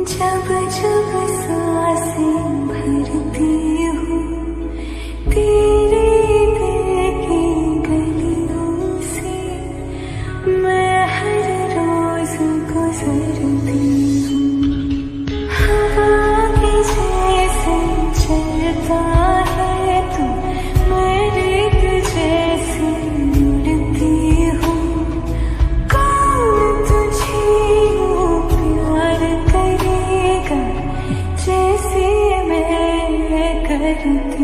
जब जब सांसें भरती हूँ तेरे दिल की गलियों से, मैं हर रोज गुजरती हूँ। हवा के जैसे चलता है तू, मैं रेत जैसे उड़ती हूँ। कौन तुझे यूं प्यार करेगा जैसे मैं करती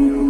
हूँ।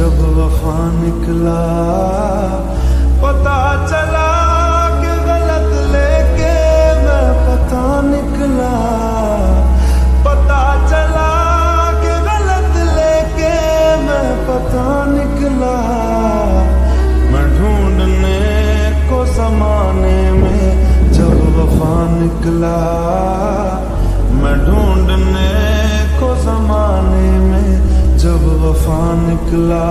जब वफा निकला, पता चला कि गलत लेके मैं पता निकला, पता चला कि गलत लेके मैं पता निकला। मैं ढूंढने को ज़माने में जब वफा निकला, मैं ढूंढने को ज़माने में जब वफा निकला।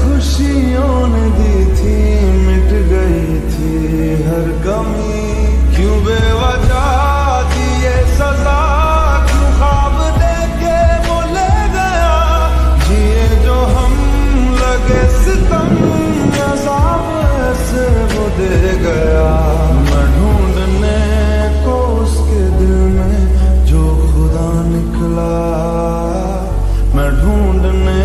खुशियों ने दी थी, मिट गई थी हर गमी। क्यों बेवजह दिए सजा, क्यों ख्वाब देके वो ले गया। जिए जो हम लगे सितम, अज़ाब ऐसे वो दे गया। मैं ढूंढने को उसके दिल में जो खुदा निकला, मैं ढूंढने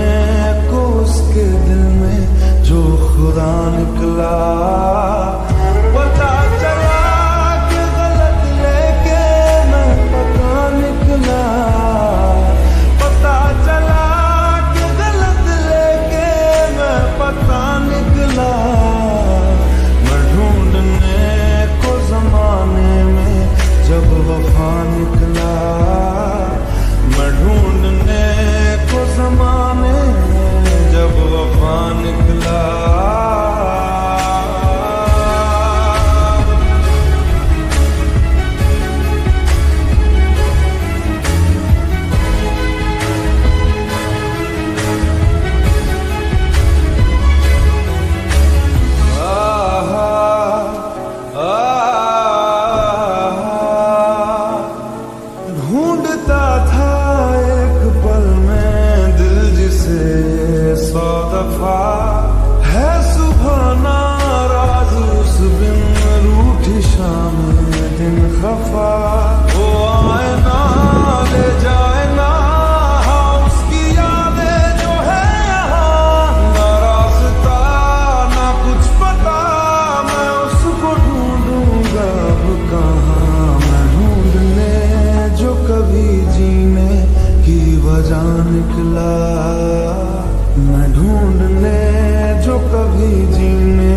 को उसके दिल में जो खुदा निकला। पता चला कि गलत लेके मैं पता निकला, पता चला कि गलत लेके मैं पता निकला। मैं ढूंढने को ज़माने में जब वफा निकला, मैं ढूंढने को ज़माने में जब वफा निकला। ढूंढता था एक पल में दिल जिसे 100 दफा, है सुबह नाराज उस बिन रूठी शाम दिन खफा। वो आए ना ले जाए ना, हाँ उसकी यादें जो है यहाँ। ना रास्ता ना कुछ पता, मैं उसको ढूंढूंगा अब कहाँ। मैं ढूंढने जो कभी जीने की वजह निकला, मैं ढूंढने जो कभी जीने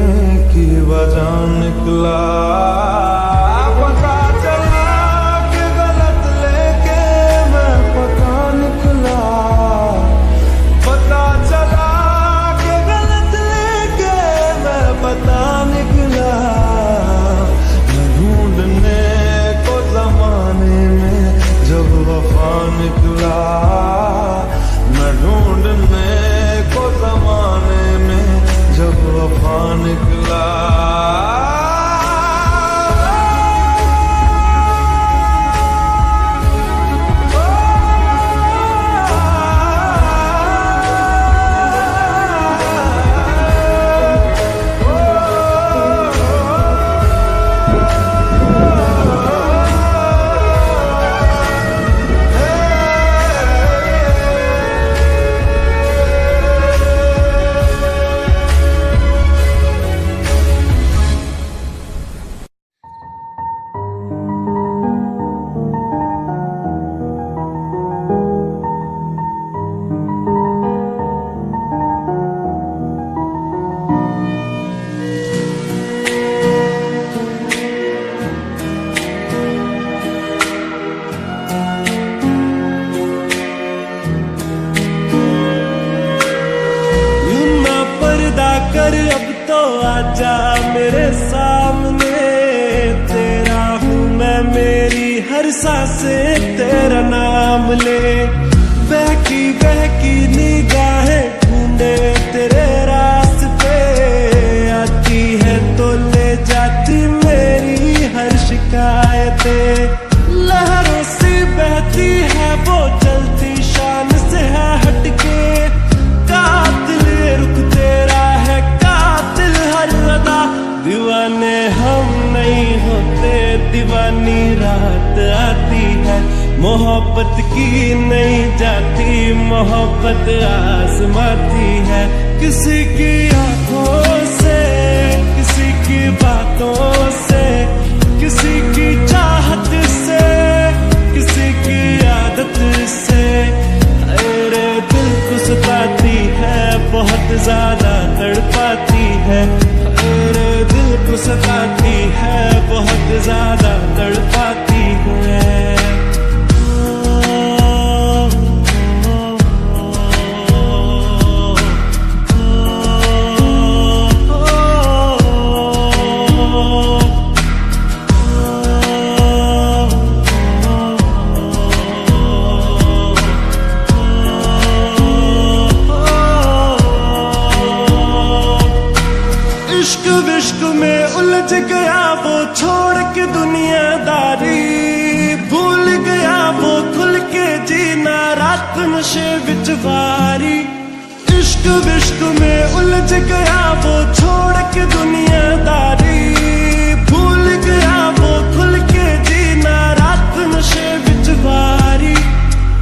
की वजह निकला। पता चला कि गलत लेके मैं हर सांसें तेरा नाम ले। बहकी बहकी निगाहें ढूंढे तेरे रास्ते, आती है तो ले जाती मेरी हर शिकायतें। लहरों सी बहती है वो चलती शान से है हटके, कातिल रुख तेरा है कातिल हर अदा। दीवाने हम नहीं होते, दीवानी रात आती है। मोहब्बत की नहीं जाती, मोहब्बत आजमाती है। किसी की आंखों से, किसी की बातों से, किसी की चाहत से, किसी की आदत से। अरे दिल को सताती है, बहुत ज्यादा तड़पाती है। अरे दिल को सताती है, बहुत ज्यादा तड़पाती है। इश्क विश्क में उलझ गया वो छोड़ के दुनियादारी, भूल गया वो खुल के जीना रात नशे विच वारी। इश्क विश्क में उलझ गया वो छोड़ के दुनियादारी, भूल गया वो खुल के जीना रात नशे विच वारी।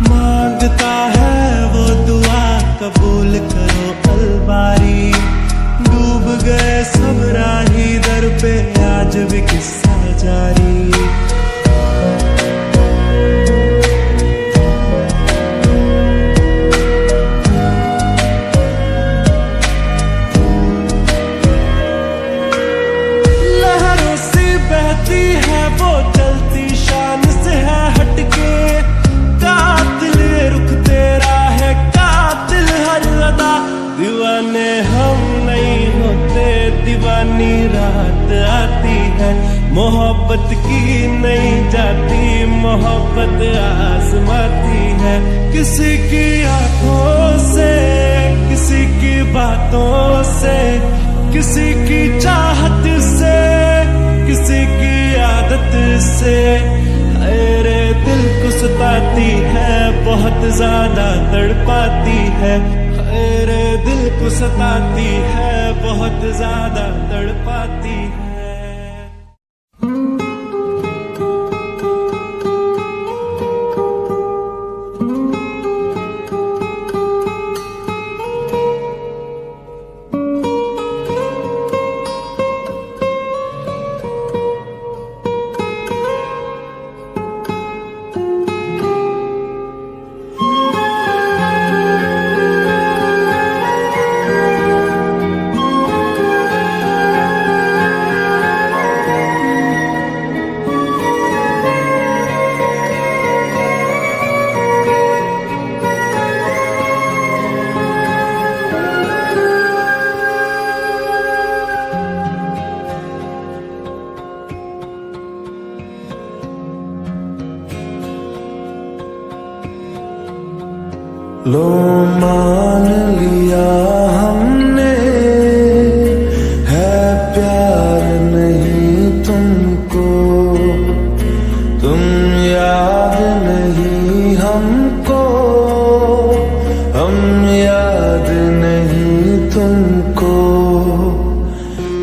मांगता है वो दुआ कबूल करो अलबारी, डूब गए सब राही दर पे आज भी किस्सा जारी। लहरों सी बहती है वो चलती शान से है हटके, कातिल रुख तेरा है कातिल हर अदा। दीवाने हम नहीं होते, दीवानी रात आती है। मोहब्बत की नहीं जाती, मोहब्बत आजमाती है। किसी की आंखों से, किसी की बातों से, किसी की चाहत से, किसी की आदत से। अरे दिल को सताती है, बहुत ज्यादा तड़पाती है। अरे दिल को सताती है, बहुत ज्यादा तड़पाती है। लो मान लिया हमने है प्यार नहीं तुमको, तुम याद नहीं हमको, हम याद नहीं तुमको।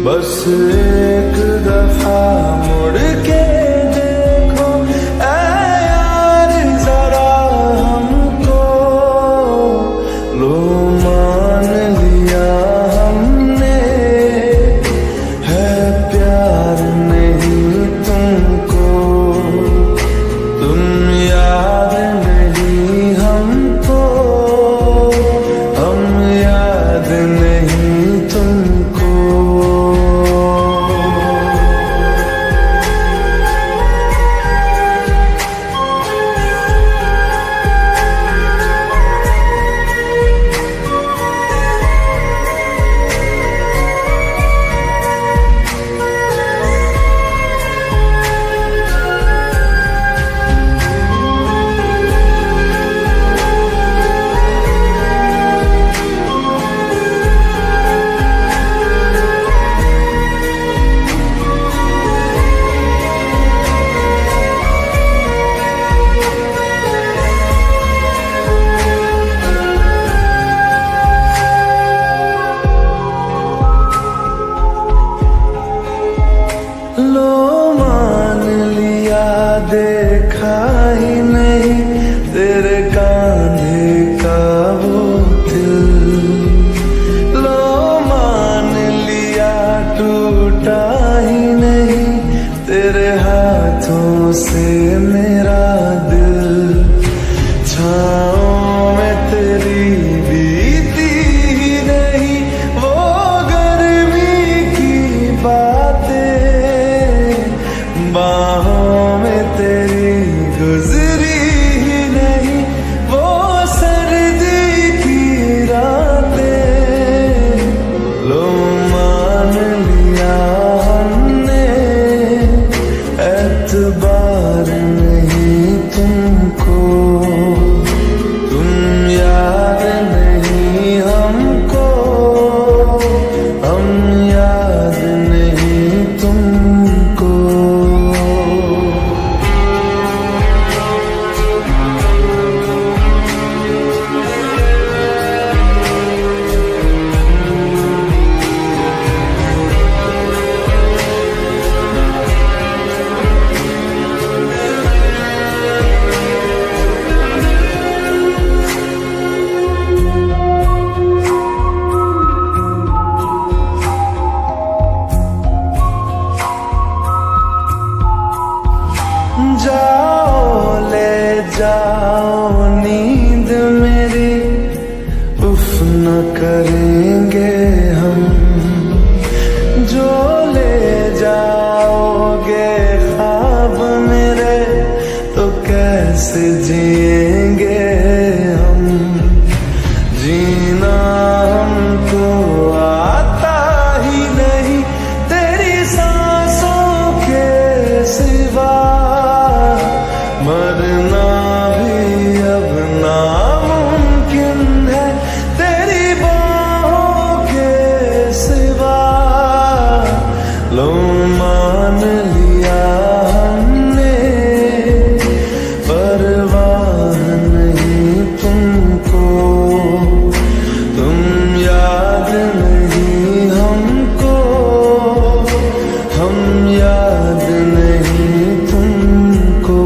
बस एक दफा मुड़ के देखो ऐ यार जरा हमको। लो मान लिया हमने है प्यार नहीं तुमको, तुम याद नहीं हमको, हम याद नहीं तुमको। देखा ही नहीं तेरे कांधे का वो दिल। लो मान लिया टूटा ही नहीं तेरे हाथों से मेरा दिल। छाँव में तेरी बीती ही नहीं वो गर्मी की बातें। बाहों में तेरी गुजरी ही नहीं वो सर्दी की रातें। लो मान लिया हमने एतबार नहीं तुमको। तुम याद नहीं हमको, हम याद नहीं तुमको। जाओ ले जाओ नींद मेरी, उफ न करेंगे हम। जो ले जाओगे ख्वाब मेरे तो कैसे जिएंगे हम। जीना हमको आता ही नहीं तेरी सांसों के सिवा। मरना भी अब नामुमकिन है तेरी बाहों के सिवा। लो मान लिया हमने परवाह नहीं तुमको। तुम याद नहीं हमको, हम याद नहीं तुमको।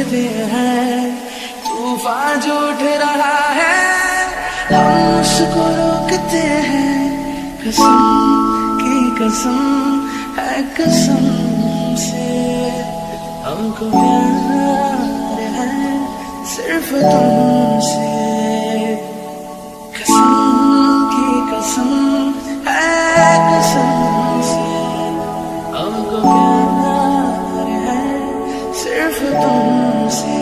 रुकते हैं, तूफान जो उठ रहा है हम उसको रोकते हैं। कसम की कसम है कसम से, हमको प्यार है सिर्फ तुमसे। कसम की कसम है कसम से, हमको प्यार है सिर्फ तुमसे।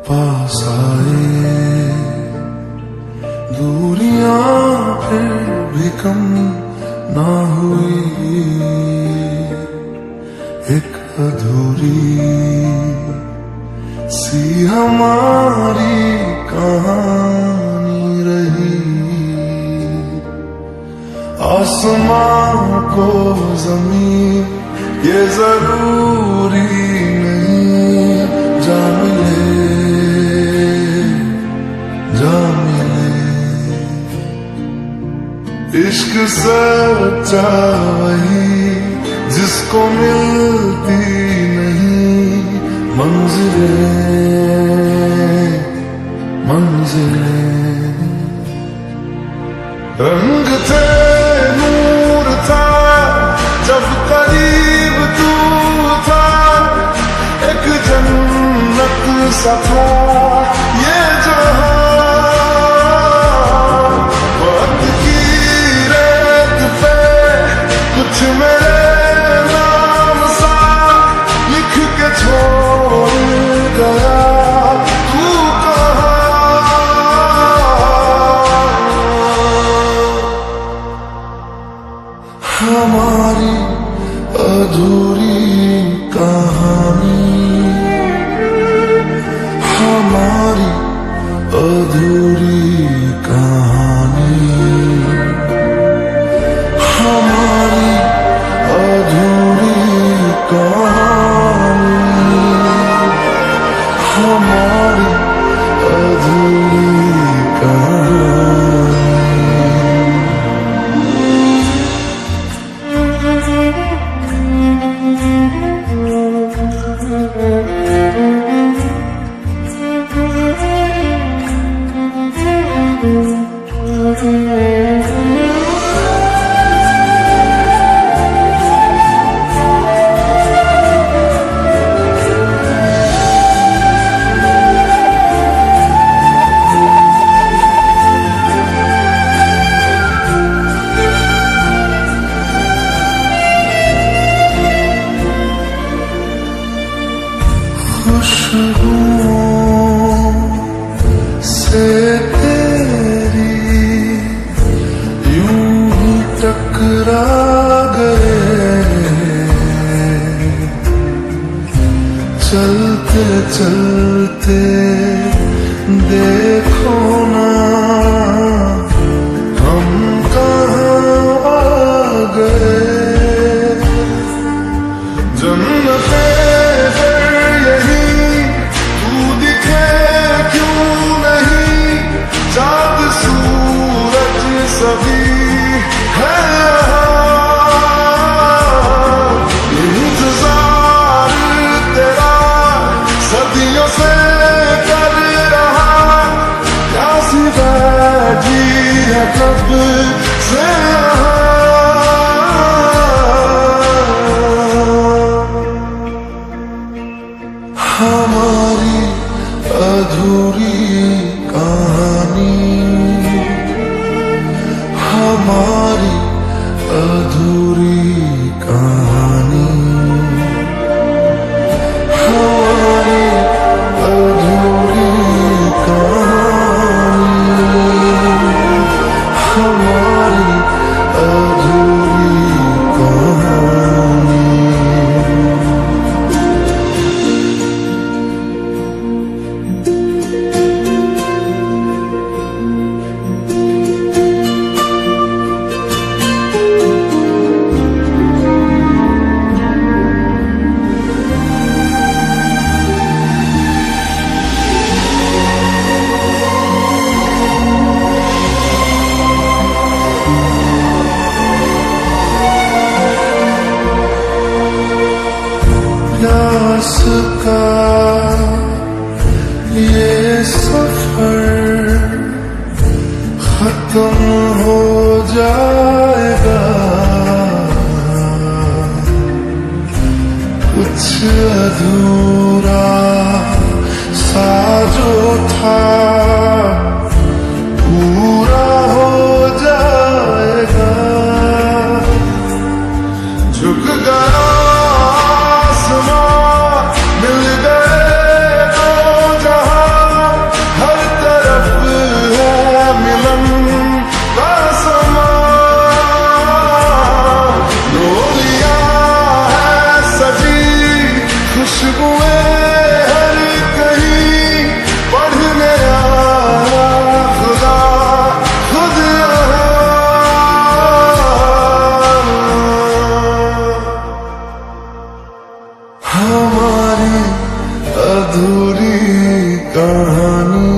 पास आए दूरियां फिर भी कम ना हुई, एक अधूरी सी हमारी कहानी रही। आसमां को जमीन ये जरूरी नहीं, जा मिले जा मिले। इश्क सच्चा वही जिसको मिलती नहीं मंजिलें मंजिलें। रंग थे नूर था जब करीब तू था, एक जन्नत सा था ये जहां। वक्त की रेत पे कुछ मेरे नाम सा लिख के छोड़ गया तू कहाँ। हमारी अधूरी कहानी, हमारी अधूरी कहानी, हमारी अधूरी कहानी, हमारी अधूरी कहानी। खुशबुओं से तेरी यूं ही टकरा गए, चलते चलते देखो ना हम कहाँ आ गए। जन्नतें सभी है इंतजार तेरा सदियों से कर रहा, प्यासी बैठी है कब से। हमारी अधूरी कहानी, हमारी अधूरी कहानी, हमारी अधूरी सांस का ये सफर खत्म हो जाएगा, कुछ अधूरा सा जो था पूरा हो जाएगा। झुक गया आसमां, मिल गए दो जहां, हर तरफ है मिलन का समा। डोलियां है सजी, खुशबुएं हर कहीं, पढ़ने आया खुदा खुद यहाँ। हमारी अधूरी कहानी।